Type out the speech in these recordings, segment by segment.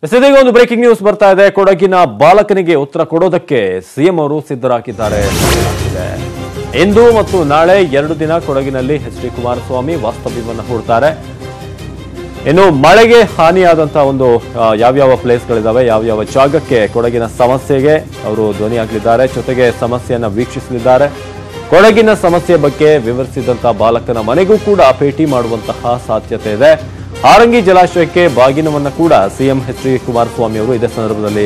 ಇದೀಗ ಒಂದು breaking news ಬರ್ತಾ ಇದೆ. ಕೊಡಗಿನ ಬಾಲಕನಿಗೆ ಉತ್ತರ ಕೊಡೋದಕ್ಕೆ ಸಿಎಂ ಅವರು ಸಿದ್ಧರಾಗಿದ್ದಾರೆ. ಇಂದು ಮತ್ತು ನಾಳೆ 2 ದಿನ ಕೊಡಗಿನಲ್ಲಿ ಎಚ್ ಡಿ ಕುಮಾರಸ್ವಾಮಿ ವಾಸ್ತವ್ಯವನ್ನು ಹೂಡ್ತಾರೆ. ಇನ್ನು ಮಳೆಗೆ ಹಾನಿಯಾದಂತಹ ಒಂದು ಯಾವ್ಯಾವ ಪ್ಲೇಸ್ಗಳಿದಾವೆ, ಯಾವ್ಯಾವ ಜಾಗಕ್ಕೆ ಕೊಡಗಿನ ಸಮಸ್ಯೆಗೆ ಅವರು ಧ್ವನಿಯಾಗಲಿದ್ದಾರೆ, ಜೊತೆಗೆ ಸಮಸ್ಯೆಯನ್ನ ವೀಕ್ಷಿಸಲಿದ್ದಾರೆ. ಕೊಡಗಿನ ಸಮಸ್ಯೆ ಬಗ್ಗೆ ವಿವರಿಸಿದಂತಹ ಬಾಲಕನ ಮನೆಗೂ ಕೂಡ ಭೇಟಿ ಮಾಡುವಂತಹ ಸಾಧ್ಯತೆ ಇದೆ. ಹಾರಂಗಿ ಜಲಾಶಯಕ್ಕೆ ಬಾಗಿನವನ್ನು ಕೂಡ ಸಿಎಂ ಎಚ್ ಡಿ ಕುಮಾರಸ್ವಾಮಿ ಅವರು ಇದೇ ಸಂದರ್ಭದಲ್ಲಿ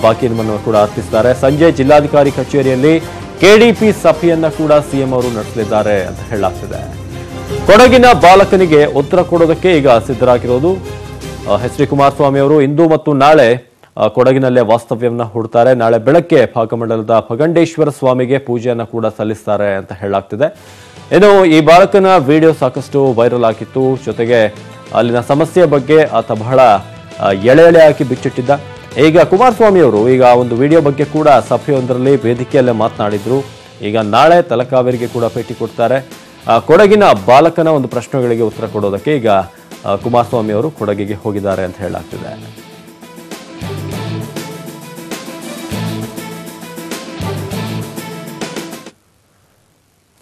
ಬಾಗಿನವನ್ನು ಕೂಡ ಅರ್ಪಿಸಿದ್ದಾರೆ. ಸಂಜೆ ಜಿಲ್ಲಾಧಿಕಾರಿ ಕಚೇರಿಯಲ್ಲಿ ಕೆಡಿಪಿ ಸಭೆಯನ್ನ ಕೂಡ ಸಿಎಂ ಅವರು ನಡೆಸಲಿದ್ದಾರೆ ಅಂತ ಹೇಳಲಾಗ್ತಿದೆ. ಕೊಡಗಿನ ಬಾಲಕನಿಗೆ ಉತ್ತರ ಕೊಡೋದಕ್ಕೆ ಈಗ ಸಿದ್ಧರಾಗಿರೋದು ಎಚ್ ಡಿ ಕುಮಾರಸ್ವಾಮಿ ಅವರು. ಇಂದು ಮತ್ತು ನಾಳೆ ಕೊಡಗಿನಲ್ಲೇ ವಾಸ್ತವ್ಯವನ್ನ ಹೂಡ್ತಾರೆ. ನಾಳೆ ಬೆಳಗ್ಗೆ ಭಾಗಮಂಡಲದ ಭಗಂಡೇಶ್ವರ ಸ್ವಾಮಿಗೆ ಪೂಜೆಯನ್ನ ಕೂಡ ಸಲ್ಲಿಸ್ತಾರೆ ಅಂತ ಹೇಳಲಾಗ್ತಿದೆ. ಇನ್ನು ಈ ಬಾಲಕನ ವಿಡಿಯೋ ಸಾಕಷ್ಟು ವೈರಲ್ ಆಗಿತ್ತು. ಜೊತೆಗೆ ಅಲ್ಲಿನ ಸಮಸ್ಯೆ ಬಗ್ಗೆ ಆತ ಬಹಳ ಎಳೆ ಹಾಕಿ ಬಿಚ್ಚಿಟ್ಟಿದ್ದ. ಈಗ ಕುಮಾರಸ್ವಾಮಿ ಅವರು ಈಗ ಒಂದು ವಿಡಿಯೋ ಬಗ್ಗೆ ಕೂಡ ಸಭೆಯೊಂದರಲ್ಲಿ ವೇದಿಕೆಯಲ್ಲೇ ಮಾತನಾಡಿದ್ರು. ಈಗ ನಾಳೆ ತಲಕಾವೇರಿಗೆ ಕೂಡ ಭೇಟಿ ಕೊಡ್ತಾರೆ. ಕೊಡಗಿನ ಬಾಲಕನ ಒಂದು ಪ್ರಶ್ನೆಗಳಿಗೆ ಉತ್ತರ ಕೊಡೋದಕ್ಕೆ ಈಗ ಕುಮಾರಸ್ವಾಮಿ ಅವರು ಕೊಡಗಿಗೆ ಹೋಗಿದ್ದಾರೆ ಅಂತ ಹೇಳಲಾಗ್ತಿದೆ.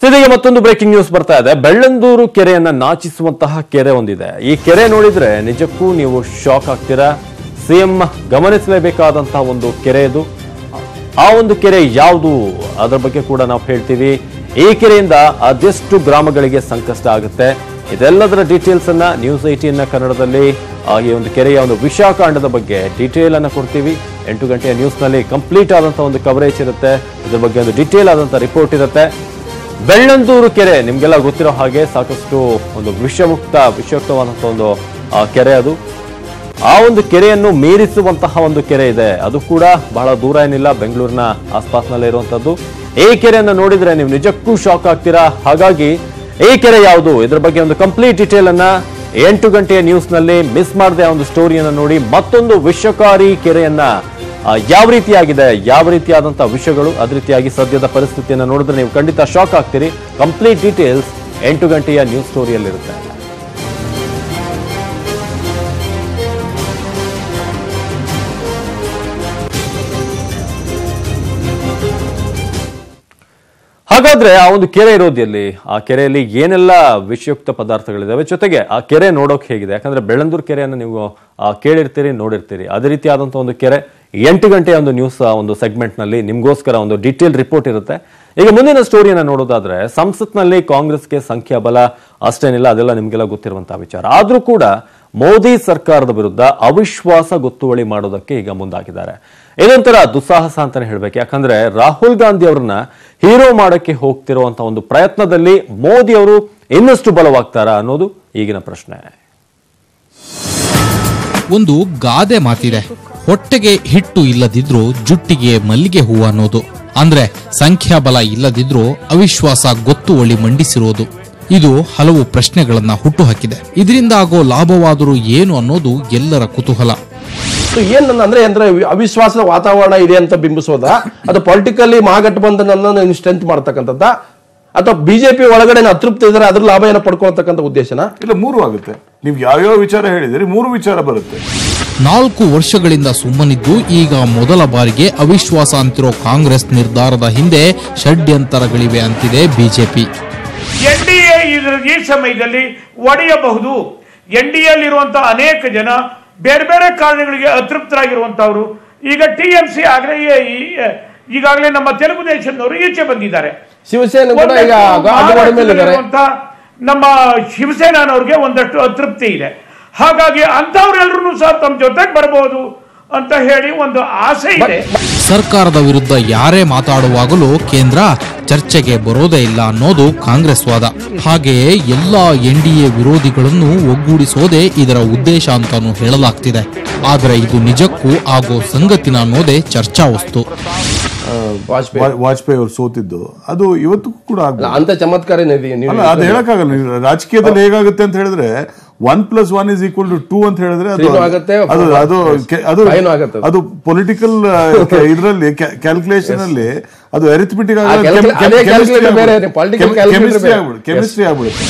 ಇದೀಗ ಮತ್ತೊಂದು ಬ್ರೇಕಿಂಗ್ ನ್ಯೂಸ್ ಬರ್ತಾ ಇದೆ. ಬೆಳ್ಳಂದೂರು ಕೆರೆಯನ್ನ ನಾಚಿಸುವಂತಹ ಕೆರೆ ಒಂದಿದೆ. ಈ ಕೆರೆ ನೋಡಿದ್ರೆ ನಿಜಕ್ಕೂ ನೀವು ಶಾಕ್ ಆಗ್ತೀರಾ. ಸಿಎಂ ಗಮನಿಸಲೇಬೇಕಾದಂತಹ ಒಂದು ಕೆರೆ ಇದು. ಆ ಒಂದು ಕೆರೆ ಯಾವುದು ಅದರ ಬಗ್ಗೆ ಕೂಡ ನಾವು ಹೇಳ್ತೀವಿ. ಈ ಕೆರೆಯಿಂದ ಅದೆಷ್ಟು ಗ್ರಾಮಗಳಿಗೆ ಸಂಕಷ್ಟ ಆಗುತ್ತೆ, ಇದೆಲ್ಲದರ ಡೀಟೇಲ್ಸ್ ಅನ್ನ ನ್ಯೂಸ್ 18 ಕನ್ನಡದಲ್ಲಿ ಈ ಒಂದು ಕೆರೆಯ ಒಂದು ವಿಷಾಕಾಂಡದ ಬಗ್ಗೆ ಡೀಟೇಲ್ ಅನ್ನ ಕೊಡ್ತೀವಿ. 8 ಗಂಟೆಯ ನ್ಯೂಸ್ ನಲ್ಲಿ ಕಂಪ್ಲೀಟ್ ಆದಂತಹ ಒಂದು ಕವರೇಜ್ ಇರುತ್ತೆ. ಇದ್ರ ಬಗ್ಗೆ ಒಂದು ಡೀಟೇಲ್ ಆದಂತಹ ರಿಪೋರ್ಟ್ ಇರುತ್ತೆ. ಬೆಳ್ಳಂದೂರು ಕೆರೆ ನಿಮ್ಗೆಲ್ಲ ಗೊತ್ತಿರೋ ಹಾಗೆ ಸಾಕಷ್ಟು ಒಂದು ವಿಷಯುಕ್ತವಾದಂತಹ ಒಂದು ಕೆರೆ ಅದು. ಆ ಒಂದು ಕೆರೆಯನ್ನು ಮೀರಿಸುವಂತಹ ಒಂದು ಕೆರೆ ಇದೆ. ಅದು ಕೂಡ ಬಹಳ ದೂರ ಏನಿಲ್ಲ, ಬೆಂಗಳೂರಿನ ಆಸ್ಪಾಸ್ನಲ್ಲೇ ಇರುವಂತದ್ದು. ಈ ಕೆರೆಯನ್ನು ನೋಡಿದ್ರೆ ನೀವು ನಿಜಕ್ಕೂ ಶಾಕ್ ಆಗ್ತೀರಾ. ಹಾಗಾಗಿ ಈ ಕೆರೆ ಯಾವುದು, ಇದ್ರ ಬಗ್ಗೆ ಒಂದು ಕಂಪ್ಲೀಟ್ ಡೀಟೇಲ್ ಅನ್ನ 8 ಗಂಟೆಯ ನ್ಯೂಸ್ ನಲ್ಲಿ ಮಿಸ್ ಮಾಡದೆ ಒಂದು ಸ್ಟೋರಿಯನ್ನ ನೋಡಿ. ಮತ್ತೊಂದು ವಿಷಕಾರಿ ಕೆರೆಯನ್ನ ಯಾವ ರೀತಿಯಾಗಿದೆ, ಯಾವ ರೀತಿಯಾದಂತಹ ವಿಷಯಗಳು, ಅದೇ ರೀತಿಯಾಗಿ ಸದ್ಯದ ಪರಿಸ್ಥಿತಿಯನ್ನು ನೋಡಿದ್ರೆ ನೀವು ಖಂಡಿತ ಶಾಕ್ ಆಗ್ತೀರಿ. ಕಂಪ್ಲೀಟ್ ಡೀಟೇಲ್ಸ್ 8 ಗಂಟೆಯ ನ್ಯೂಸ್ ಸ್ಟೋರಿಯಲ್ಲಿರುತ್ತೆ. ಹಾಗಾದ್ರೆ ಆ ಒಂದು ಕೆರೆ ಇರೋದಲ್ಲಿ, ಆ ಕೆರೆಯಲ್ಲಿ ಏನೆಲ್ಲ ವಿಷಯುಕ್ತ ಪದಾರ್ಥಗಳಿದಾವೆ, ಜೊತೆಗೆ ಆ ಕೆರೆ ನೋಡೋಕೆ ಹೇಗಿದೆ? ಯಾಕಂದ್ರೆ ಬೆಳ್ಳಂದೂರು ಕೆರೆಯನ್ನು ನೀವು ಕೇಳಿರ್ತೀರಿ, ನೋಡಿರ್ತೀರಿ. ಅದೇ ರೀತಿಯಾದಂತಹ ಒಂದು ಕೆರೆ 8 ಗಂಟೆಯ ಒಂದು ನ್ಯೂಸ್ ಒಂದು ಸೆಗ್ಮೆಂಟ್ ನಲ್ಲಿ ನಿಮ್ಗೋಸ್ಕರ ಒಂದು ಡೀಟೇಲ್ ರಿಪೋರ್ಟ್ ಇರುತ್ತೆ. ಈಗ ಮುಂದಿನ ಸ್ಟೋರಿಯನ್ನ ನೋಡೋದಾದ್ರೆ, ಸಂಸತ್ನಲ್ಲಿ ಕಾಂಗ್ರೆಸ್ಗೆ ಸಂಖ್ಯಾಬಲ ಅಷ್ಟೇನಿಲ್ಲ, ಅದೆಲ್ಲ ನಿಮ್ಗೆಲ್ಲ ಗೊತ್ತಿರುವಂತಹ ವಿಚಾರ. ಆದ್ರೂ ಕೂಡ ಮೋದಿ ಸರ್ಕಾರದ ವಿರುದ್ಧ ಅವಿಶ್ವಾಸ ಗೊತ್ತುವಳಿ ಮಾಡೋದಕ್ಕೆ ಈಗ ಮುಂದಾಗಿದ್ದಾರೆ. ಇದೊಂಥರ ದುಸ್ಸಾಹಸ ಅಂತಾನೆ ಹೇಳ್ಬೇಕು. ಯಾಕಂದ್ರೆ ರಾಹುಲ್ ಗಾಂಧಿ ಅವರನ್ನ ಹೀರೋ ಮಾಡಕ್ಕೆ ಹೋಗ್ತಿರುವಂತಹ ಒಂದು ಪ್ರಯತ್ನದಲ್ಲಿ ಮೋದಿ ಅವರು ಇನ್ನಷ್ಟು ಬಲವಾಗ್ತಾರಾ ಅನ್ನೋದು ಈಗಿನ ಪ್ರಶ್ನೆ. ಒಂದು ಗಾದೆ ಮಾತಿದೆ, ಹೊಟ್ಟೆಗೆ ಹಿಟ್ಟು ಇಲ್ಲದಿದ್ರು ಜುಟ್ಟಿಗೆ ಮಲ್ಲಿಗೆ ಹೂವು ಅನ್ನೋದು. ಅಂದ್ರೆ ಸಂಖ್ಯಾಬಲ ಇಲ್ಲದಿದ್ರು ಅವಿಶ್ವಾಸ ಗೊತ್ತುವಳಿ ಮಂಡಿಸಿರೋದು. ಇದು ಹಲವು ಪ್ರಶ್ನೆಗಳನ್ನ ಹುಟ್ಟುಹಾಕಿದೆ. ಇದರಿಂದ ಆಗೋ ಲಾಭವಾದರೂ ಏನು ಅನ್ನೋದು ಎಲ್ಲರ ಕುತೂಹಲ. ಏನಂದ್ರೆ ಅವಿಶ್ವಾಸದ ವಾತಾವರಣ ಇದೆ ಅಂತ ಬಿಂಬಿಸೋದಾ, ಅದು ಪೊಲಿಟಿಕಲಿ ಮಹಾಗಠಬಂಧನ ಸ್ಟ್ರೆಂತ್ ಮಾಡ್ತಕ್ಕಂಥದ್ದ, ಅಥವಾ ಬಿಜೆಪಿ ಒಳಗಡೆ ಅತೃಪ್ತಿ ಇದ್ರೆ ಅದ್ರ ಲಾಭ ಏನೋ ಪಡ್ಕೊಳ್ತಕ್ಕಂಥ ಉದ್ದೇಶನ? ಇಲ್ಲ, 3 ಆಗುತ್ತೆ. ನೀವು ಯಾವ್ಯಾವ ವಿಚಾರ ಹೇಳಿದಿರಿ 3 ವಿಚಾರ ಬರುತ್ತೆ. 4 ವರ್ಷಗಳಿಂದ ಸುಮ್ಮನಿದ್ದು ಈಗ ಮೊದಲ ಬಾರಿಗೆ ಅವಿಶ್ವಾಸ ಅಂತಿರೋ ಕಾಂಗ್ರೆಸ್ ನಿರ್ಧಾರದ ಹಿಂದೆ ಷಡ್ಯಂತರಗಳಿವೆ ಅಂತಿದೆ ಬಿಜೆಪಿ. ಎನ್ಡಿಎ ಈ ಸಮಯದಲ್ಲಿ ಒಡೆಯಬಹುದು. ಎನ್ಡಿಎಲ್ಲಿರುವಂತಹ ಅನೇಕ ಜನ ಬೇರೆ ಬೇರೆ ಕಾರಣಗಳಿಗೆ ಅತೃಪ್ತರಾಗಿರುವಂತವರು ಈಗ ಟಿಎಂಸಿ ಈಗಾಗಲೇ ನಮ್ಮ ತೆಲುಗು ದೇಶದವರು ಈಚೆ ಬಂದಿದ್ದಾರೆ. ಶಿವಸೇನೆ ನಮ್ಮ ಶಿವಸೇನಾನವ್ರಿಗೆ ಒಂದಷ್ಟು ಅತೃಪ್ತಿ ಇದೆ. ಹಾಗಾಗಿ ಅಂತವ್ರೆಲ್ಲರೂ ಸಹ ತಮ್ಮ ಜೊತೆಗೆ ಬರಬಹುದು ಅಂತ ಹೇಳಿ ಒಂದು ಆಸೆ ಇದೆ. ಸರ್ಕಾರದ ವಿರುದ್ಧ ಯಾರೇ ಮಾತಾಡುವಾಗಲೂ ಕೇಂದ್ರ ಚರ್ಚೆಗೆ ಬರೋದೇ ಇಲ್ಲ ಅನ್ನೋದು ಕಾಂಗ್ರೆಸ್ ವಾದ. ಹಾಗೆಯೇ ಎಲ್ಲಾ ಎನ್ಡಿಎ ವಿರೋಧಿಗಳನ್ನು ಒಗ್ಗೂಡಿಸೋದೇ ಇದರ ಉದ್ದೇಶ ಅಂತಾನೂ ಹೇಳಲಾಗ್ತಿದೆ. ಆದರೆ ಇದು ನಿಜಕ್ಕೂ ಆಗೋ ಸಂಗತಿನ ಅನ್ನೋದೇ ಚರ್ಚಾ ವಸ್ತು. ವಾಜಪೇಯಿ ಅವರು ಸೋತಿದ್ದು ಅದು ಇವತ್ತಿಗೂ ಕೂಡ ಅಂತ ಚಮತ್ಕಾರ ಅದು ಹೇಳಕ್ಕಾಗಲ್ಲ. ರಾಜಕೀಯದಲ್ಲಿ ಹೇಗಾಗುತ್ತೆ ಅಂತ ಹೇಳಿದ್ರೆ 1+1 = 2 ಅಂತ ಹೇಳಿದ್ರೆ ಅದು ಪೊಲಿಟಿಕಲ್ ಇದರಲ್ಲಿ ಕ್ಯಾಲ್ಕುಲೇಷನ್ ಅಲ್ಲಿ ಅದು ಅರಿಥಮೆಟಿಕ್ ಕೆಮಿಸ್ಟ್ರಿ ಆಗ್ಬಿಡುತ್ತೆ.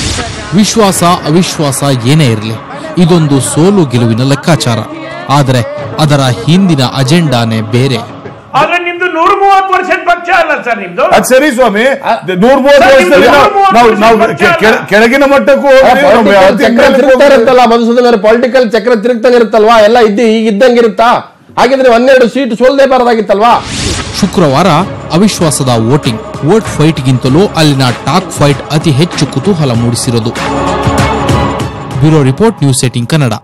ವಿಶ್ವಾಸ ಅವಿಶ್ವಾಸ ಏನೇ ಇರಲಿ, ಇದೊಂದು ಸೋಲು ಗೆಲುವಿನ ಲೆಕ್ಕಾಚಾರ. ಆದರೆ ಅದರ ಹಿಂದಿನ ಅಜೆಂಡಾನೇ ಬೇರೆ. ಆದ್ರೆ ನಿಮ್ದು 130 ವರ್ಷದ ಪಕ್ಷ ಅಲ್ಲ ಸರ್ ನಿಮ್ದು. ಅದು ಸರಿ ಸ್ವಾಮಿ, 130 ವರ್ಷದಲ್ಲಿ ನಾವು ಕೆಳಗಿನ ಮಟ್ಟಕ್ಕೂ ತಿರುಗ್ತಾರಂತಲ್ಲ ಮಧುಸೂದನ್, ಪೊಲಿಟಿಕಲ್ ಚಕ್ರ ತಿರುಗ್ತಾನೆ ಇರುತ್ತಲ್ವಾ, ಎಲ್ಲ ಈಗ ಇದ್ದಂಗಿರುತ್ತಾ? ಹಾಗಿದ್ರೆ 12 ಸೀಟ್ ಸೋಲ್ದೇ ಬಾರದಾಗಿತ್ತಲ್ವಾ? ಶುಕ್ರವಾರ ಅವಿಶ್ವಾಸದ ವೋಟ್ ಫೈಟ್ಗಿಂತಲೂ ಅಲ್ಲಿನ ಟಾಕ್ ಫೈಟ್ ಅತಿ ಹೆಚ್ಚು ಕುತೂಹಲ ಮೂಡಿಸಿರೋದು. Bureau report, news 18 Kannada.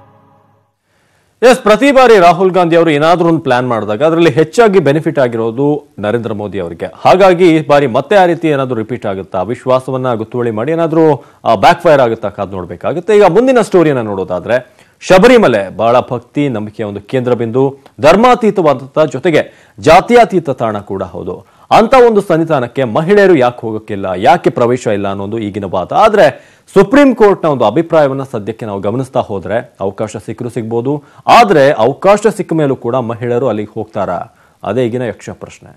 ಪ್ರತಿ ಬಾರಿ ರಾಹುಲ್ ಗಾಂಧಿ ಅವರು ಏನಾದರೂ ಒಂದು ಪ್ಲಾನ್ ಮಾಡಿದಾಗ ಅದರಲ್ಲಿ ಹೆಚ್ಚಾಗಿ ಬೆನಿಫಿಟ್ ಆಗಿರೋದು ನರೇಂದ್ರ ಮೋದಿ ಅವರಿಗೆ. ಹಾಗಾಗಿ ಈ ಬಾರಿ ಮತ್ತೆ ಆ ರೀತಿ ಏನಾದರೂ ರಿಪೀಟ್ ಆಗುತ್ತಾ, ವಿಶ್ವಾಸವನ್ನ ಗುತ್ತುವಳಿ ಮಾಡಿ ಏನಾದರೂ ಬ್ಯಾಕ್ ಫೈರ್ ಆಗುತ್ತಾ ಕಾದು ನೋಡ್ಬೇಕಾಗುತ್ತೆ. ಈಗ ಮುಂದಿನ ಸ್ಟೋರಿಯನ್ನ ನೋಡೋದಾದ್ರೆ, ಶಬರಿಮಲೆ ಬಹಳ ಭಕ್ತಿ ನಂಬಿಕೆಯ ಒಂದು ಕೇಂದ್ರ ಬಿಂದು, ಧರ್ಮಾತೀತವಾದ ಜೊತೆಗೆ ಜಾತ್ಯಾತೀತ ತಾಣ ಕೂಡ ಹೌದು. ಅಂತ ಒಂದು ಸನ್ನಿಧಾನಕ್ಕೆ ಮಹಿಳೆಯರು ಯಾಕೆ ಹೋಗಕ್ಕಿಲ್ಲ, ಯಾಕೆ ಪ್ರವೇಶ ಇಲ್ಲ ಅನ್ನೋದು ಈಗಿನ ವಾದ. ಆದ್ರೆ ಸುಪ್ರೀಂ ಕೋರ್ಟ್ನ ಒಂದು ಅಭಿಪ್ರಾಯವನ್ನ ಸದ್ಯಕ್ಕೆ ನಾವು ಗಮನಿಸ್ತಾ ಹೋದ್ರೆ ಅವಕಾಶ ಸಿಗ್ಬೋದು. ಆದ್ರೆ ಅವಕಾಶ ಸಿಕ್ಕ ಮೇಲೂ ಕೂಡ ಮಹಿಳೆಯರು ಅಲ್ಲಿಗೆ ಹೋಗ್ತಾರಾ? ಅದೇ ಈಗಿನ ಯಕ್ಷ ಪ್ರಶ್ನೆ.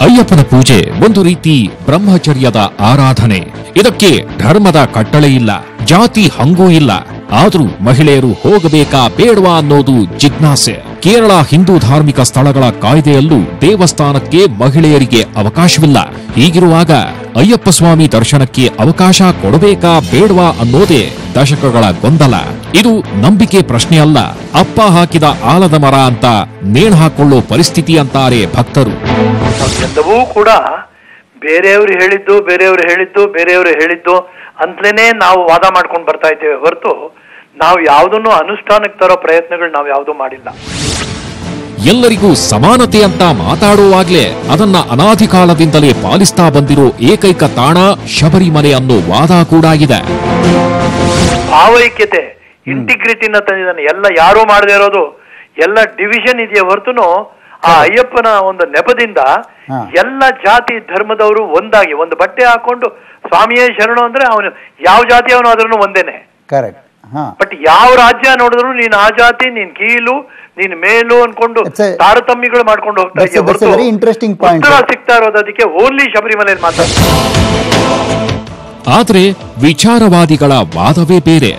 ಅಯ್ಯಪ್ಪನ ಪೂಜೆ ಒಂದು ರೀತಿ ಬ್ರಹ್ಮಚರ್ಯದ ಆರಾಧನೆ. ಇದಕ್ಕೆ ಧರ್ಮದ ಕಟ್ಟಳೆ ಇಲ್ಲ, ಜಾತಿ ಹಂಗೂ ಇಲ್ಲ. ಆದ್ರೂ ಮಹಿಳೆಯರು ಹೋಗಬೇಕಾ ಬೇಡವಾ ಅನ್ನೋದು ಜಿಜ್ಞಾಸೆ. ಕೇರಳ ಹಿಂದೂ ಧಾರ್ಮಿಕ ಸ್ಥಳಗಳ ಕಾಯ್ದೆಯಲ್ಲೂ ದೇವಸ್ಥಾನಕ್ಕೆ ಮಹಿಳೆಯರಿಗೆ ಅವಕಾಶವಿಲ್ಲ. ಹೀಗಿರುವಾಗ ಅಯ್ಯಪ್ಪ ಸ್ವಾಮಿ ದರ್ಶನಕ್ಕೆ ಅವಕಾಶ ಕೊಡಬೇಕಾ ಬೇಡವಾ ಅನ್ನೋದೇ ದಶಕಗಳ ಗೊಂದಲ. ಇದು ನಂಬಿಕೆ ಪ್ರಶ್ನೆ ಅಲ್ಲ, ಅಪ್ಪ ಹಾಕಿದ ಆಲದ ಮರ ಅಂತ ನೇಣು ಹಾಕೊಳ್ಳೋ ಪರಿಸ್ಥಿತಿ ಅಂತಾರೆ ಭಕ್ತರು. ಎಲ್ಲವೂ ಕೂಡ ಬೇರೆಯವರು ಹೇಳಿದ್ದು ಅಂತಲೇ ನಾವು ವಾದ ಮಾಡ್ಕೊಂಡು ಬರ್ತಾ ಇದ್ದೇವೆ ಹೊರತು ನಾವು ಯಾವುದನ್ನು ಅನುಷ್ಠಾನಕ್ಕೆ ತರೋ ಪ್ರಯತ್ನಗಳು ನಾವು ಯಾವುದೂ ಮಾಡಿಲ್ಲ. ಎಲ್ಲರಿಗೂ ಸಮಾನತೆ ಅಂತ ಮಾತಾಡುವಾಗ್ಲೇ ಅದನ್ನ ಅನಾದಿ ಕಾಲದಿಂದಲೇ ಪಾಲಿಸ್ತಾ ಬಂದಿರೋ ಏಕೈಕ ತಾಣ ಶಬರಿಮಲೆ ಅನ್ನೋ ವಾದ ಕೂಡ ಇದೆ. ಭಾವೈಕ್ಯತೆ, ಇಂಟಿಗ್ರಿಟಿನ ತಂದಿದ್ದಾನೆ. ಎಲ್ಲ ಯಾರೂ ಮಾಡದೇ ಇರೋದು, ಎಲ್ಲ ಡಿವಿಷನ್ ಇದೆಯಾ ಹೊರತುನು ಆ ಅಯ್ಯಪ್ಪನ ಒಂದು ನೆಪದಿಂದ ಎಲ್ಲ ಜಾತಿ ಧರ್ಮದವರು ಒಂದಾಗಿ ಒಂದು ಬಟ್ಟೆ ಹಾಕೊಂಡು ಸ್ವಾಮಿಯೇ ಶರಣು ಅಂದ್ರೆ ಅವನು ಯಾವ ಜಾತಿ ಅವನು ಅದ್ರೂ ಒಂದೇನೆ. ಕರೆಕ್ಟ್. ಬಟ್ ಯಾವ ರಾಜ್ಯ ನೋಡಿದ್ರು ನೀನ್ ಆ ಜಾತಿ, ನೀನ್ ಕೀಲು, ನೀನ್ ಮೇಲು ಅನ್ಕೊಂಡು ತಾರತಮ್ಯಗಳು ಮಾಡ್ಕೊಂಡು ಹೋಗ್ತಾ ಇದ್ದೀವಿ. ಇಂಟ್ರೆಸ್ಟಿಂಗ್ ಪಾಯಿಂಟ್ ಸಿಗ್ತಾ ಇರೋದು ಅದಕ್ಕೆ ಓನ್ಲಿ ಶಬರಿಮಲೆಯಲ್ಲಿ ಮಾತ್ರ. ಆದ್ರೆ ವಿಚಾರವಾದಿಗಳ ವಾದವೇ ಬೇರೆ.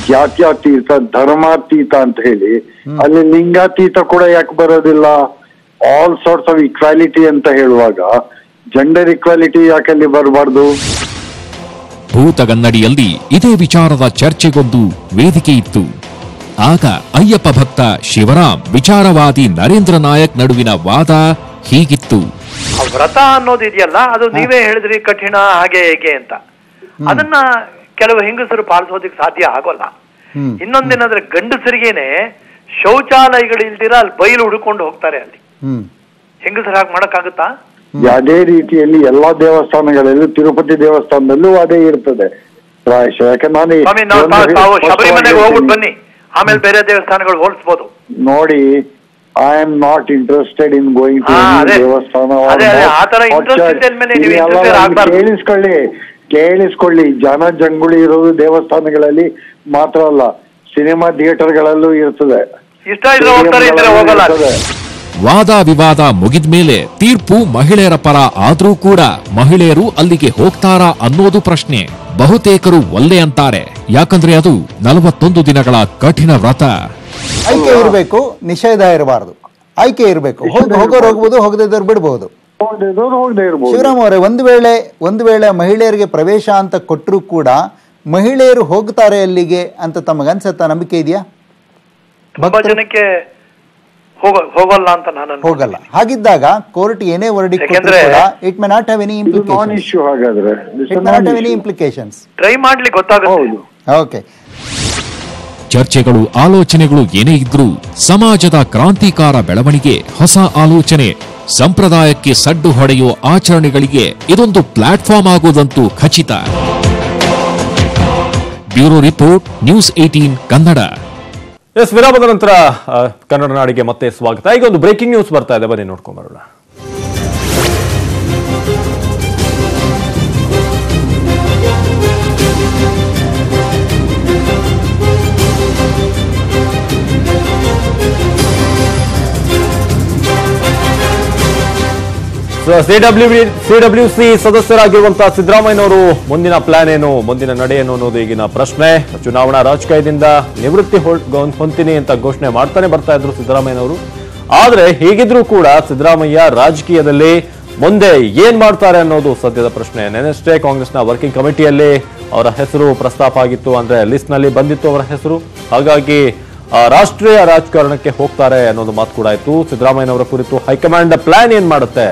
ಜಾತ್ಯಾತೀತ, ಧರ್ಮಾತೀತ ಅಂತ ಹೇಳಿ ಅಲ್ಲಿ ಲಿಂಗಾತೀತ ಕೂಡ ಯಾಕೆ ಬರೋದಿಲ್ಲ? ಆಲ್ ಸಾರ್ಟ್ಸ್ ಆಫ್ ಇಕ್ವಾಲಿಟಿ ಅಂತ ಹೇಳುವಾಗ ಜೆಂಡರ್ ಇಕ್ವಾಲಿಟಿ ಯಾಕೆ ಅಲ್ಲಿ ಬರಬಾರ್ದು? ಭೂತಗನ್ನಡಿಯಲ್ಲಿ ಇದೇ ವಿಚಾರದ ಚರ್ಚೆಗೊಂದು ವೇದಿಕೆ ಇತ್ತು. ಆಗ ಅಯ್ಯಪ್ಪ ಭಕ್ತ ಶಿವರಾಮ್, ವಿಚಾರವಾದಿ ನರೇಂದ್ರ ನಾಯಕ್ ನಡುವಿನ ವಾದ ಹೀಗಿತ್ತು. ವ್ರತ ಅನ್ನೋದು ಇದೆಯಲ್ಲ, ಅದು ನೀವೇ ಹೇಳಿದ್ರಿ ಕಠಿಣ ಹಾಗೆ ಹೇಗೆ ಅಂತ. ಅದನ್ನ ಕೆಲವು ಹೆಂಗಸರು ಪಾಲಿಸೋದಕ್ಕೆ ಸಾಧ್ಯ ಆಗೋಲ್ಲ. ಇನ್ನೊಂದೇನಾದ್ರೆ ಗಂಡಸರಿಗೇನೆ ಶೌಚಾಲಯಗಳು ಇಲ್ದಿರ ಅಲ್ಲಿ ಬಯಲು ಹುಡುಕೊಂಡು ಹೋಗ್ತಾರೆ. ಅಲ್ಲಿ ಹೆಂಗಸರು ಹಾಗೆ ಮಾಡಕ್ಕಾಗುತ್ತಾ? ಅದೇ ರೀತಿಯಲ್ಲಿ ಎಲ್ಲಾ ದೇವಸ್ಥಾನಗಳಲ್ಲೂ, ತಿರುಪತಿ ದೇವಸ್ಥಾನದಲ್ಲೂ ಅದೇ ಇರ್ತದೆ ಪ್ರಾಯಶಃ. ಯಾಕಂದ್ರೆ ಶಬರಿಮಲೆಗೆ ಹೋಗ್ಬಿಟ್ಟು ಬನ್ನಿ, ಆಮೇಲೆ ಬೇರೆ ದೇವಸ್ಥಾನಗಳು ಹೋಲಿಸಬಹುದು. ನೋಡಿ, I am not interested in going to ದೇವಸ್ಥಾನ. ಕೇಳಿಸ್ಕೊಳ್ಳಿ, ಜನ ಜಂಗುಳಿ ಇರೋದು ದೇವಸ್ಥಾನಗಳಲ್ಲಿ ಮಾತ್ರ ಅಲ್ಲ, ಸಿನಿಮಾ ಥಿಯೇಟರ್ಗಳಲ್ಲೂ ಇರ್ತದೆ. ವಾದ ವಿವಾದ ಮುಗಿದ ಮೇಲೆ ತೀರ್ಪು ಮಹಿಳೆಯರ ಪರ ಆದ್ರೂ ಕೂಡ ಮಹಿಳೆಯರು ಅಲ್ಲಿಗೆ ಹೋಗ್ತಾರಾ ಅನ್ನೋದು ಪ್ರಶ್ನೆ. ಬಹುತೇಕರು ಒಲ್ಲೆ ಅಂತಾರೆ. ಯಾಕಂದ್ರೆ ಅದು 41 ದಿನಗಳ ಕಠಿಣ ವ್ರತ. ಆಯ್ಕೆ ಇರಬೇಕು, ನಿಷೇಧ ಇರಬಾರದು. ಆಯ್ಕೆ ಇರಬೇಕು. ಹೋಗೋರು ಹೋಗ್ಬೋದು, ಹೋಗದಿದ್ದವ್ರು ಬಿಡ್ಬಹುದು. ಶಿವರಾಮ್ ಅವರೇ, ಒಂದು ವೇಳೆ ಮಹಿಳೆಯರಿಗೆ ಪ್ರವೇಶ ಅಂತ ಕೊಟ್ಟರು ಕೂಡ ಮಹಿಳೆಯರು ಹೋಗ್ತಾರೆ ಅಲ್ಲಿಗೆ ಅಂತ ತಮಗನ್ಸತ್ತ? ನಂಬಿಕೆ ಇದೆಯಾ? ತುಂಬಾ ಜನಕ್ಕೆ ಹೋಗಲ್ಲ ಅಂತ ನಾನು ಹೋಗಲ್ಲ. ಹಾಗಿದ್ದಾಗ ಕೋರ್ಟ್ ಏನೇ ವರ್ಡಿಕ್ಟ್ ಕೊಟ್ಟರೂ ಕೂಡ it may not have any implications. Try ಮಾಡ್ಲಿಕ್ಕೆ ಗೊತ್ತಾಗುತ್ತೆ. ಓಕೆ. ಚರ್ಚೆಗಳು, ಆಲೋಚನೆಗಳು ಏನೇ ಇದ್ರೂ ಸಮಾಜದ ಕ್ರಾಂತಿಕಾರ ಬೆಳವಣಿಗೆ, ಹೊಸ ಆಲೋಚನೆ, ಸಂಪ್ರದಾಯಕ್ಕೆ ಸಡ್ಡು ಹೊಡೆಯೋ ಆಚರಣೆಗಳಿಗೆ ಇದೊಂದು ಪ್ಲಾಟ್ಫಾರ್ಮ್ ಆಗೋದಂತೂ ಖಚಿತ. Bureau report, news 18 Kannada. ವಿರಾಮದ ನಂತರ ಕನ್ನಡ ನಾಡಿಗೆ ಮತ್ತೆ ಸ್ವಾಗತ. ಈಗ ಒಂದು ಬ್ರೇಕಿಂಗ್ ನ್ಯೂಸ್ ಬರ್ತಾ ಇದೆ, ಬನ್ನಿ ನೋಡ್ಕೊಂಡ್ ಬರೋಣ. ಸಿಡಬ್ಲ್ಯೂಸಿ ಸದಸ್ಯರಾಗಿರುವಂತಹ ಸಿದ್ದರಾಮಯ್ಯನವರು ಮುಂದಿನ ಪ್ಲಾನ್ ಏನು, ಮುಂದಿನ ನಡೆ ಏನು ಅನ್ನೋದು ಈಗಿನ ಪ್ರಶ್ನೆ. ಚುನಾವಣಾ ರಾಜಕೀಯದಿಂದ ನಿವೃತ್ತಿ ಹೊಂದ್ತೀನಿ ಅಂತ ಘೋಷಣೆ ಮಾಡ್ತಾನೆ ಬರ್ತಾ ಇದ್ರು ಸಿದ್ದರಾಮಯ್ಯನವರು. ಆದ್ರೆ ಹೀಗಿದ್ರೂ ಕೂಡ ಸಿದ್ದರಾಮಯ್ಯ ರಾಜಕೀಯದಲ್ಲಿ ಮುಂದೆ ಏನ್ ಮಾಡ್ತಾರೆ ಅನ್ನೋದು ಸದ್ಯದ ಪ್ರಶ್ನೆ. ನೆನಷ್ಟೇ ಕಾಂಗ್ರೆಸ್ನ ವರ್ಕಿಂಗ್ ಕಮಿಟಿಯಲ್ಲಿ ಅವರ ಹೆಸರು ಪ್ರಸ್ತಾಪ ಆಗಿತ್ತು, ಅಂದ್ರೆ ಲಿಸ್ಟ್ ನಲ್ಲಿ ಬಂದಿತ್ತು ಅವರ ಹೆಸರು. ಹಾಗಾಗಿ ರಾಷ್ಟ್ರೀಯ ರಾಜಕಾರಣಕ್ಕೆ ಹೋಗ್ತಾರೆ ಅನ್ನೋದು ಮಾತು ಕೂಡ ಆಯ್ತು. ಸಿದ್ದರಾಮಯ್ಯನವರ ಕುರಿತು ಹೈಕಮಾಂಡ್ ಪ್ಲಾನ್ ಏನ್ ಮಾಡುತ್ತೆ,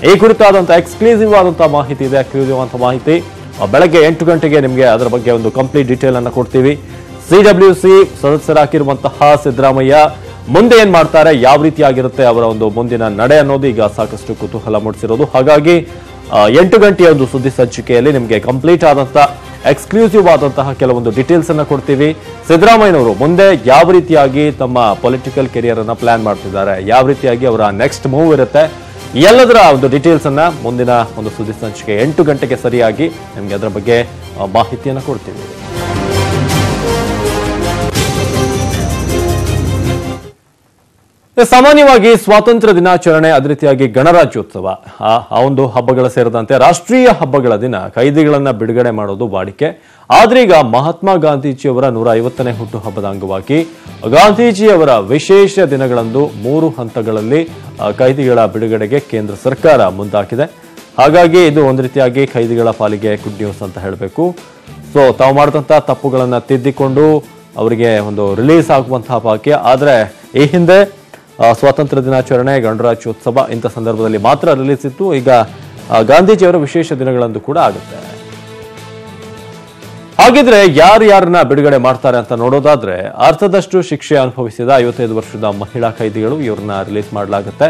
ಈ ಕುರಿತಾದಂತಹ ಎಕ್ಸ್ಕ್ಲೂಸಿವ್ ಆದಂತಹ ಮಾಹಿತಿ ಇದೆ. ಎಕ್ಸ್ಕ್ಲೂಸಿವ್ ಅಂತ ಮಾಹಿತಿ ಬೆಳಗ್ಗೆ 8 ಗಂಟೆಗೆ ನಿಮಗೆ ಅದರ ಬಗ್ಗೆ ಒಂದು ಕಂಪ್ಲೀಟ್ ಡೀಟೇಲ್ ಅನ್ನ ಕೊಡ್ತೀವಿ. ಸಿಡಬ್ಲ್ಯೂಸಿ ಸದಸ್ಯರಾಗಿರುವಂತಹ ಸಿದ್ದರಾಮಯ್ಯ ಮುಂದೆ ಏನ್ ಮಾಡ್ತಾರೆ, ಯಾವ ರೀತಿಯಾಗಿರುತ್ತೆ ಅವರ ಒಂದು ಮುಂದಿನ ನಡೆ ಅನ್ನೋದು ಈಗ ಸಾಕಷ್ಟು ಕುತೂಹಲ ಮೂಡಿಸಿರೋದು. ಹಾಗಾಗಿ 8 ಗಂಟೆಯ ಒಂದು ಸುದ್ದಿ ಸಂಚಿಕೆಯಲ್ಲಿ ನಿಮಗೆ ಕಂಪ್ಲೀಟ್ ಆದಂತಹ ಎಕ್ಸ್ಕ್ಲೂಸಿವ್ ಆದಂತಹ ಕೆಲವೊಂದು ಡೀಟೇಲ್ಸ್ ಅನ್ನ ಕೊಡ್ತೀವಿ. ಸಿದ್ದರಾಮಯ್ಯನವರು ಮುಂದೆ ಯಾವ ರೀತಿಯಾಗಿ ತಮ್ಮ ಪೊಲಿಟಿಕಲ್ ಕೆರಿಯರ್ ಅನ್ನ ಪ್ಲಾನ್ ಮಾಡ್ತಿದ್ದಾರೆ, ಯಾವ ರೀತಿಯಾಗಿ ಅವರ ನೆಕ್ಸ್ಟ್ ಮೂವ್ ಇರುತ್ತೆ, ಎಲ್ಲದರ ಒಂದು ಡೀಟೇಲ್ಸ್ ಅನ್ನ ಮುಂದಿನ ಒಂದು ಸುದ್ದಿ ಸಂಚಿಕೆ 8 ಗಂಟೆಗೆ ಸರಿಯಾಗಿ ನಿಮಗೆ ಅದರ ಬಗ್ಗೆ ಮಾಹಿತಿಯನ್ನು ಕೊಡ್ತೀವಿ. ಸಾಮಾನ್ಯವಾಗಿ ಸ್ವಾತಂತ್ರ್ಯ ದಿನಾಚರಣೆ, ಅದೇ ರೀತಿಯಾಗಿ ಗಣರಾಜ್ಯೋತ್ಸವ, ಆ ಒಂದು ಹಬ್ಬಗಳ ಸೇರಿದಂತೆ ರಾಷ್ಟ್ರೀಯ ಹಬ್ಬಗಳ ದಿನ ಕೈದಿಗಳನ್ನ ಬಿಡುಗಡೆ ಮಾಡೋದು ವಾಡಿಕೆ. ಆದ್ರೆ ಈಗ ಮಹಾತ್ಮ ಗಾಂಧೀಜಿಯವರ 150ನೇ ಹುಟ್ಟುಹಬ್ಬದ ಅಂಗವಾಗಿ ಗಾಂಧೀಜಿಯವರ ವಿಶೇಷ ದಿನಗಳಂದು 3 ಹಂತಗಳಲ್ಲಿ ಕೈದಿಗಳ ಬಿಡುಗಡೆಗೆ ಕೇಂದ್ರ ಸರ್ಕಾರ ಮುಂದಾಕಿದೆ. ಹಾಗಾಗಿ ಇದು ಒಂದು ರೀತಿಯಾಗಿ ಕೈದಿಗಳ ಪಾಲಿಗೆ ಗುಡ್ ನ್ಯೂಸ್ ಅಂತ ಹೇಳಬೇಕು. ಸೊ ತಾವು ಮಾಡಿದಂತಹ ತಪ್ಪುಗಳನ್ನ ತಿದ್ದಿಕೊಂಡು ಅವರಿಗೆ ಒಂದು ರಿಲೀಸ್ ಆಗುವಂತಹ ಭಾಗ್ಯ. ಆದ್ರೆ ಈ ಹಿಂದೆ ಸ್ವಾತಂತ್ರ್ಯ ದಿನಾಚರಣೆ, ಗಣರಾಜ್ಯೋತ್ಸವ ಇಂಥ ಸಂದರ್ಭದಲ್ಲಿ ಮಾತ್ರ ರಿಲೀಸ್ ಇತ್ತು. ಈಗ ಗಾಂಧೀಜಿಯವರ ವಿಶೇಷ ದಿನಗಳಂದು ಕೂಡ ಆಗುತ್ತೆ. ಹಾಗಿದ್ರೆ ಯಾರನ್ನ ಬಿಡುಗಡೆ ಮಾಡ್ತಾರೆ ಅಂತ ನೋಡೋದಾದ್ರೆ, ಅರ್ಧದಷ್ಟು ಶಿಕ್ಷೆ ಅನುಭವಿಸಿದ 55 ವರ್ಷದ ಮಹಿಳಾ ಕೈದಿಗಳು, ಇವ್ರನ್ನ ರಿಲೀಸ್ ಮಾಡಲಾಗುತ್ತೆ.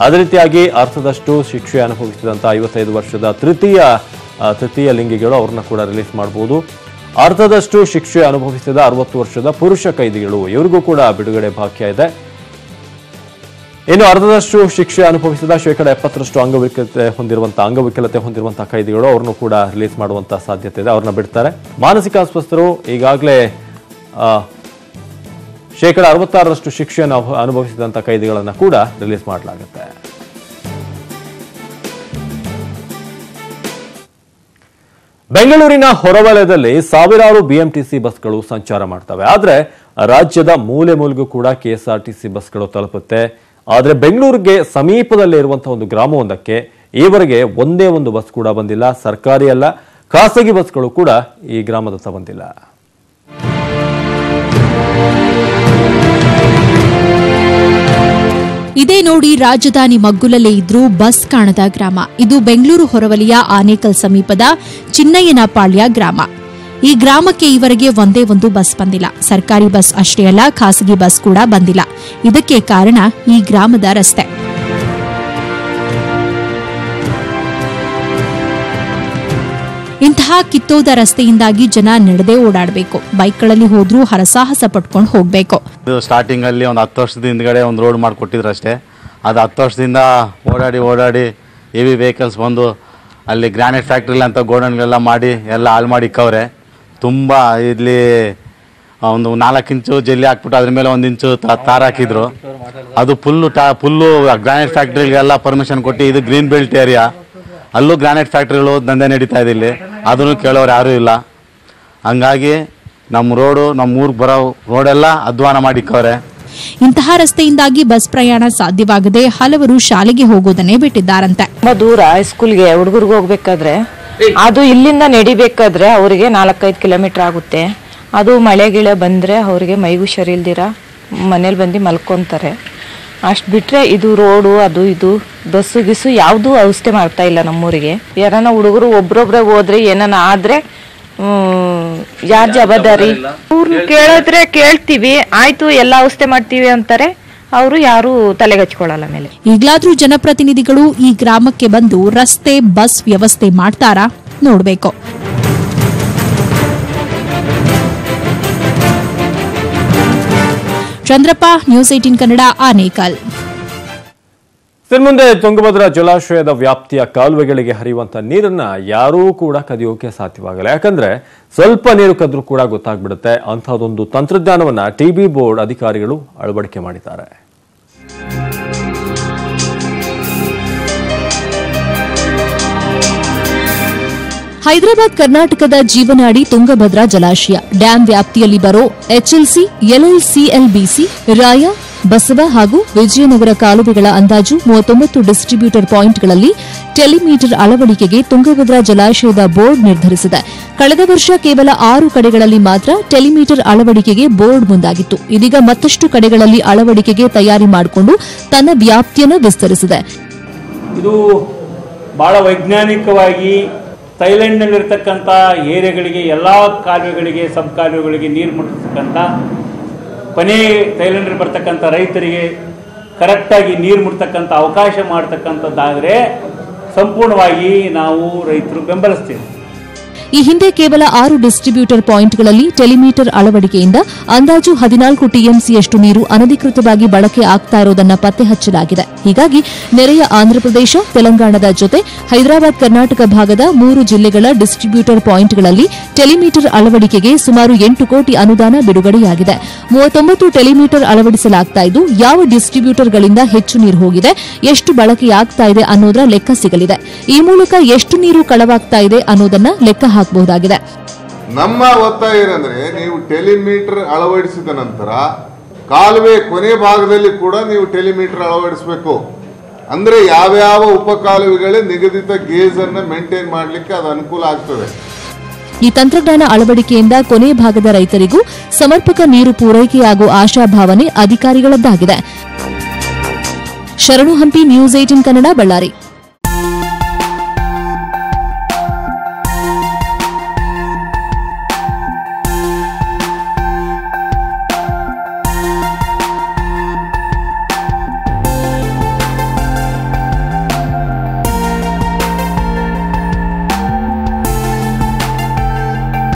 ಅದೇ ರೀತಿಯಾಗಿ ಅರ್ಧದಷ್ಟು ಶಿಕ್ಷೆ ಅನುಭವಿಸಿದಂತ 55 ವರ್ಷದ ತೃತೀಯ ಲಿಂಗಿಗಳು, ಅವ್ರನ್ನ ಕೂಡ ರಿಲೀಸ್ ಮಾಡಬಹುದು. ಅರ್ಧದಷ್ಟು ಶಿಕ್ಷೆ ಅನುಭವಿಸಿದ 60 ವರ್ಷದ ಪುರುಷ ಕೈದಿಗಳು, ಇವರಿಗೂ ಕೂಡ ಬಿಡುಗಡೆ ಭಾಗ್ಯ ಇದೆ. ಇನ್ನು ಅರ್ಧದಷ್ಟು ಶಿಕ್ಷೆ ಅನುಭವಿಸಿದ 70% ಅಂಗವಿಕಲತೆ ಹೊಂದಿರುವಂತಹ ಕೈದಿಗಳು, ಅವ್ರನ್ನು ಕೂಡ ರಿಲೀಸ್ ಮಾಡುವಂತಹ ಸಾಧ್ಯತೆ ಇದೆ, ಅವ್ರನ್ನ ಬಿಡ್ತಾರೆ. ಮಾನಸಿಕ ಅಸ್ವಸ್ಥರು ಈಗಾಗಲೇ 66% ಶಿಕ್ಷೆಯನ್ನು ಅನುಭವಿಸಿದಂತಹ ಕೈದಿಗಳನ್ನ ಕೂಡ ರಿಲೀಸ್ ಮಾಡಲಾಗುತ್ತೆ. ಬೆಂಗಳೂರಿನ ಹೊರವಲಯದಲ್ಲಿ ಸಾವಿರಾರು ಬಿಎಂಟಿಸಿ ಬಸ್ಗಳು ಸಂಚಾರ ಮಾಡ್ತವೆ. ಆದ್ರೆ ರಾಜ್ಯದ ಮೂಲೆ ಮೂಲೆಗೂ ಕೂಡ ಕೆಎಸ್ಆರ್ಟಿಸಿ ಬಸ್ಗಳು ತಲುಪುತ್ತೆ. ಆದರೆ ಬೆಂಗಳೂರಿಗೆ ಸಮೀಪದಲ್ಲೇ ಇರುವಂತಹ ಒಂದು ಗ್ರಾಮವೊಂದಕ್ಕೆ ಈವರೆಗೆ ಒಂದೇ ಒಂದು ಬಸ್ ಕೂಡ ಬಂದಿಲ್ಲ. ಸರ್ಕಾರಿ ಅಲ್ಲ, ಖಾಸಗಿ ಬಸ್ಗಳು ಕೂಡ ಈ ಗ್ರಾಮದತ್ತ ಬಂದಿಲ್ಲ. ಇದೇ ನೋಡಿ, ರಾಜಧಾನಿ ಮಗ್ಗುಲಲ್ಲೇ ಇದ್ರೂ ಬಸ್ ಕಾಣದ ಗ್ರಾಮ. ಇದು ಬೆಂಗಳೂರು ಹೊರವಲಯ ಆನೇಕಲ್ ಸಮೀಪದ ಚಿನ್ನಯ್ಯನಪಾಳ್ಯ ಗ್ರಾಮ. ಈ ಗ್ರಾಮಕ್ಕೆ ಈವರೆಗೆ ಒಂದೇ ಒಂದು ಬಸ್ ಬಂದಿಲ್ಲ. ಸರ್ಕಾರಿ ಬಸ್ ಅಷ್ಟೇ ಅಲ್ಲ, ಖಾಸಗಿ ಬಸ್ ಕೂಡ ಬಂದಿಲ್ಲ. ಇದಕ್ಕೆ ಕಾರಣ ಈ ಗ್ರಾಮದ ರಸ್ತೆ. ಇಂತಹ ಕಿತ್ತೋದ ರಸ್ತೆಯಿಂದಾಗಿ ಜನ ನಡೆದೇ ಓಡಾಡಬೇಕು. ಬೈಕ್ಗಳಲ್ಲಿ ಹೋದ್ರೂ ಹರಸಾಹಸ ಪಟ್ಕೊಂಡು ಹೋಗಬೇಕು. ಸ್ಟಾರ್ಟಿಂಗ್ ಅಲ್ಲಿ ಒಂದು 10 ವರ್ಷದ ಹಿಂದ್ಗಡೆ ಒಂದು ರೋಡ್ ಮಾಡಿಕೊಟ್ಟಿದ್ರು ಅಷ್ಟೇ. ಅದು 10 ವರ್ಷದಿಂದ ಓಡಾಡಿ ಹೆವಿ ವೆಹಿಕಲ್ಸ್ ಬಂದು ಅಲ್ಲಿ ಗ್ರಾನೈಟ್ ಫ್ಯಾಕ್ಟ್ರಿಲಿ ಅಂತ ಗೋಡನ್ಗಳೆಲ್ಲ ಮಾಡಿ ಎಲ್ಲ ಹಾಳು ಮಾಡಿ ಇಕ್ಕವ್ರೆ. ತುಂಬ ಇಲ್ಲಿ ಒಂದು 4 ಇಂಚು ಜಲ್ಲಿ ಹಾಕ್ಬಿಟ್ಟು ಅದ್ರ ಮೇಲೆ 1 ಇಂಚು ತಾರ ಹಾಕಿದ್ರು. ಅದು ಫುಲ್ಲು ಗ್ರಾನೈಟ್ ಫ್ಯಾಕ್ಟ್ರಿಗೆಲ್ಲ ಪರ್ಮಿಷನ್ ಕೊಟ್ಟು, ಇದು ಗ್ರೀನ್ ಬೆಲ್ಟ್ ಏರಿಯಾ, ಅಲ್ಲೂ ಗ್ರಾನೈಟ್ ಫ್ಯಾಕ್ಟ್ರಿಗಳು ದಂಧೆ ನಡೀತಾ ಇದೆ. ಇಲ್ಲಿ ಅದನ್ನು ಕೇಳೋರು ಯಾರೂ ಇಲ್ಲ. ಹಂಗಾಗಿ ನಮ್ಮ ಊರಿಗೆ ಬರೋ ರೋಡೆಲ್ಲ ಅಧ್ವಾನ ಮಾಡಿಕ್ಕವ್ರೆ. ಇಂತಹ ರಸ್ತೆಯಿಂದಾಗಿ ಬಸ್ ಪ್ರಯಾಣ ಸಾಧ್ಯವಾಗದೆ ಹಲವರು ಶಾಲೆಗೆ ಹೋಗೋದನ್ನೇ ಬಿಟ್ಟಿದ್ದಾರಂತೆ. ತುಂಬಾ ದೂರ ಸ್ಕೂಲ್ಗೆ ಹುಡುಗರಿಗೆ ಹೋಗ್ಬೇಕಾದ್ರೆ, ಅದು ಇಲ್ಲಿಂದ ನಡಿಬೇಕಾದ್ರೆ ಅವರಿಗೆ 4-5 ಕಿಲೋಮೀಟರ್ ಆಗುತ್ತೆ. ಅದು ಮಳೆ ಗಿಳೆ ಬಂದ್ರೆ ಅವರಿಗೆ ಮೈಗೂ ಹುಷಾರಿಲ್ದಿರ ಮನೇಲಿ ಬಂದು ಮಲ್ಕೊಂತಾರೆ. ಅಷ್ಟು ಬಿಟ್ರೆ ಇದು ರೋಡು ಅದು ಇದು ಬಸ್ಸು ಗಿಸ್ಸು ಯಾವುದು ಔಷಧಿ ಮಾಡ್ತಾ ಇಲ್ಲ ನಮ್ಮೂರಿಗೆ. ಯಾರನ್ನ ಹುಡುಗರು ಒಬ್ರೊಬ್ರೆ ಹೋದ್ರೆ ಏನನ್ನ ಆದ್ರೆ ಯಾರ್ ಜವಾಬ್ದಾರಿ? ಅವ್ರನ್ನ ಕೇಳಿದ್ರೆ ಕೇಳ್ತೀವಿ, ಆಯ್ತು ಎಲ್ಲ ಔಷಧಿ ಮಾಡ್ತೀವಿ ಅಂತಾರೆ. ಅವರು ಯಾರು ತಲೆಗಚ್ಕೊಳ್ಳಲ್ಲ ಮೇಲೆ. ಈಗಲಾದ್ರೂ ಜನಪ್ರತಿನಿಧಿಗಳು ಈ ಗ್ರಾಮಕ್ಕೆ ಬಂದು ರಸ್ತೆ ಬಸ್ ವ್ಯವಸ್ಥೆ ಮಾಡ್ತಾರಾ ನೋಡ್ಬೇಕು. ಚಂದ್ರಪ್ಪ, ನ್ಯೂಸ್ 18 ಕನ್ನಡ, ಆನೇಕಲ್. ಮುಂದೆ ತುಂಗಭದ್ರಾ ಜಲಾಶಯದ ವ್ಯಾಪ್ತಿಯ ಕಾಲುವೆಗಳಿಗೆ ಹರಿಯುವಂತಹ ನೀರನ್ನ ಯಾರೂ ಕೂಡ ಕದಿಯೋಕೆ ಸಾಧ್ಯವಾಗಲ್ಲ. ಯಾಕಂದ್ರೆ ಸ್ವಲ್ಪ ನೀರು ಕದ್ರೂ ಕೂಡ ಗೊತ್ತಾಗ್ಬಿಡುತ್ತೆ. ಅಂತಹದೊಂದು ತಂತ್ರಜ್ಞಾನವನ್ನ ಟಿಬಿ ಬೋರ್ಡ್ ಅಧಿಕಾರಿಗಳು ಅಳವಡಿಕೆ ಮಾಡಿದ್ದಾರೆ. ಹೈದರಾಬಾದ್ ಕರ್ನಾಟಕದ ಜೀವನಾಡಿ ತುಂಗಭದ್ರಾ ಜಲಾಶಯ ಡ್ಯಾಂ ವ್ಯಾಪ್ತಿಯಲ್ಲಿ ಬರೋ ಎಚ್ಎಲ್ಸಿ, ಎಲ್ಎಲ್ಸಿಎಲ್ಬಿಸಿ, ರಾಯ, ಬಸವ ಹಾಗೂ ವಿಜಯನಗರ ಕಾಲುವೆಗಳ ಅಂದಾಜು 39 ಡಿಸ್ಟ್ರಿಬ್ಯೂಟರ್ ಪಾಯಿಂಟ್ಗಳಲ್ಲಿ ಟೆಲಿಮೀಟರ್ ಅಳವಡಿಕೆಗೆ ತುಂಗಭದ್ರಾ ಜಲಾಶಯದ ಬೋರ್ಡ್ ನಿರ್ಧರಿಸಿದೆ. ಕಳೆದ ವರ್ಷ ಕೇವಲ 6 ಕಡೆಗಳಲ್ಲಿ ಮಾತ್ರ ಟೆಲಿಮೀಟರ್ ಅಳವಡಿಕೆಗೆ ಬೋರ್ಡ್ ಮುಂದಾಗಿತ್ತು. ಇದೀಗ ಮತ್ತಷ್ಟು ಕಡೆಗಳಲ್ಲಿ ಅಳವಡಿಕೆಗೆ ತಯಾರಿ ಮಾಡಿಕೊಂಡು ತನ್ನ ವ್ಯಾಪ್ತಿಯನ್ನು ವಿಸ್ತರಿಸಿದೆ. ಇದು ಬಹಳ ವೈಜ್ಞಾನಿಕವಾಗಿ ಥೈಲ್ಯಾಂಡ್ನಲ್ಲಿರ್ತಕ್ಕಂಥ ಏರಿಯಾಗಳಿಗೆ, ಎಲ್ಲ ಕಾಲುವೆಗಳಿಗೆ, ಸಬ್ ಕಾಲುವೆಗಳಿಗೆ ನೀರು ಮುಟ್ಟಿಸ್ತಕ್ಕಂಥ, ಕೊನೆ ಥೈಲ್ಯಾಂಡ್ ಬರ್ತಕ್ಕಂಥ ರೈತರಿಗೆ ಕರೆಕ್ಟಾಗಿ ನೀರು ಮುಟ್ತಕ್ಕಂಥ ಅವಕಾಶ ಮಾಡ್ತಕ್ಕಂಥದ್ದಾದರೆ ಸಂಪೂರ್ಣವಾಗಿ ನಾವು ರೈತರು ಬೆಂಬಲಿಸ್ತೇವೆ. ಈ ಹಿಂದೆ ಕೇವಲ 6 ಡಿಸ್ಟ್ರಿಬ್ಯೂಟರ್ ಪಾಯಿಂಟ್ಗಳಲ್ಲಿ ಟೆಲಿಮೀಟರ್ ಅಳವಡಿಕೆಯಿಂದ ಅಂದಾಜು 14 ಟಿಎಂಸಿಯಷ್ಟು ನೀರು ಅನಧಿಕೃತವಾಗಿ ಬಳಕೆ ಆಗ್ತಾ ಇರೋದನ್ನು ಪತ್ತೆ ಹಚ್ಚಲಾಗಿದೆ. ಹೀಗಾಗಿ ನೆರೆಯ ಆಂಧ್ರಪ್ರದೇಶ, ತೆಲಂಗಾಣದ ಜೊತೆ ಹೈದರಾಬಾದ್ ಕರ್ನಾಟಕ ಭಾಗದ 3 ಜಿಲ್ಲೆಗಳ ಡಿಸ್ಟ್ರಿಬ್ಯೂಟರ್ ಪಾಯಿಂಟ್ಗಳಲ್ಲಿ ಟೆಲಿಮೀಟರ್ ಅಳವಡಿಕೆಗೆ ಸುಮಾರು 8 ಕೋಟಿ ಅನುದಾನ ಬಿಡುಗಡೆಯಾಗಿದೆ. 39 ಟೆಲಿಮೀಟರ್ ಅಳವಡಿಸಲಾಗ್ತಾ ಇದ್ದು, ಯಾವ ಡಿಸ್ಟ್ರಿಬ್ಯೂಟರ್ಗಳಿಂದ ಹೆಚ್ಚು ನೀರು ಹೋಗಿದೆ, ಎಷ್ಟು ಬಳಕೆಯಾಗ್ತಾ ಇದೆ ಅನ್ನೋದರ ಲೆಕ್ಕ ಸಿಗಲಿದೆ. ಈ ಮೂಲಕ ಎಷ್ಟು ನೀರು ಕಳವಾಗ್ತಾ ಇದೆ ಅನ್ನೋದನ್ನ ಲೆಕ್ಕ ಹಾಕಬಹುದಾಗಿದೆ. ನಮ್ಮ ಒತ್ತಾಯ ಏನಂದ್ರೆ, ನೀವು ಟೆಲಿಮೀಟರ್ ಅಳವಡಿಸಿದ ನಂತರ ಕಾಲುವೆ ಕೊನೆ ಭಾಗದಲ್ಲಿ ಕೂಡ ನೀವು ಟೆಲಿಮೀಟರ್ ಅಳವಡಿಸಬೇಕು. ಅಂದ್ರೆ ಯಾವ್ಯಾವ ಉಪಕಾಲುವೆಗಳೇ ನಿಗದಿತ ಗೇಜ್ ಅನ್ನ ಮೇಂಟೈನ್ ಮಾಡಲಿಕ್ಕೆ ಅದು ಅನುಕೂಲ ಆಗ್ತದೆ. ಈ ತಂತ್ರಜ್ಞಾನ ಅಳವಡಿಕೆಯಿಂದ ಕೊನೆ ಭಾಗದ ರೈತರಿಗೂ ಸಮರ್ಪಕ ನೀರು ಪೂರೈಕೆಯಾಗುವ ಆಶಾಭಾವನೆ ಅಧಿಕಾರಿಗಳದ್ದಾಗಿದೆ. ಶರಣು ಹಂಪಿ, ನ್ಯೂಸ್ 18 ಕನ್ನಡ, ಬಳ್ಳಾರಿ.